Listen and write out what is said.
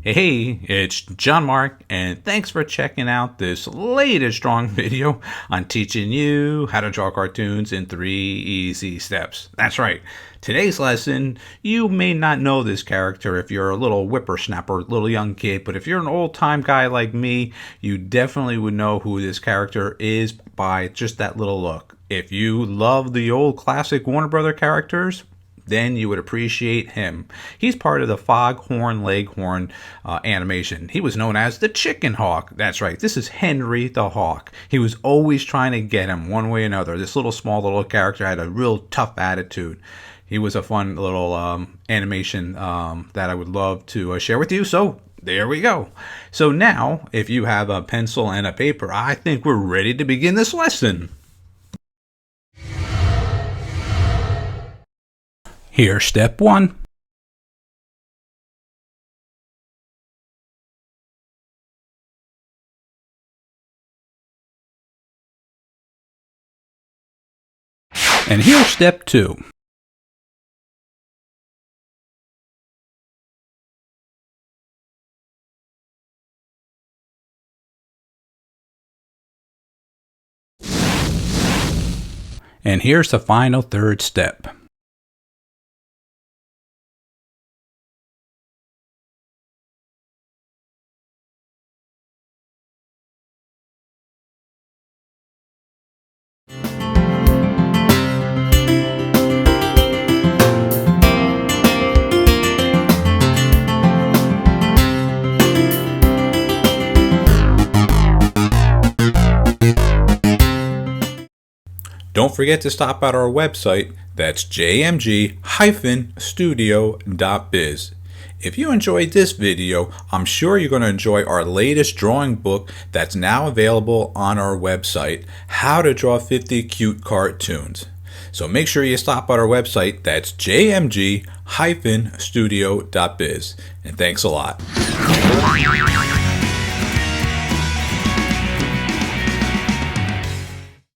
Hey, it's John-Marc, and thanks for checking out this latest drawing video on teaching you how to draw cartoons in 3 easy steps. That's right. Today's lesson, you may not know this character if you're a little whippersnapper, little young kid, but if you're an old-time guy like me, you definitely would know who this character is by just that little look. If you love the old classic Warner Brother characters, then you would appreciate him. He's part of the Foghorn Leghorn animation. He was known as the Chicken Hawk. That's right, this is Henery the Hawk. He was always trying to get him one way or another. This little character had a real tough attitude. He was a fun little animation that I would love to share with you. So there we go. So now, if you have a pencil and a paper, I think we're ready to begin this lesson. Here's step 1. And here's step 2. And here's the final third step. Don't forget to stop at our website, that's jmg-studio.biz. If you enjoyed this video, I'm sure you're going to enjoy our latest drawing book that's now available on our website, How to Draw 50 Cute Cartoons. So make sure you stop at our website, that's jmg-studio.biz. And thanks a lot.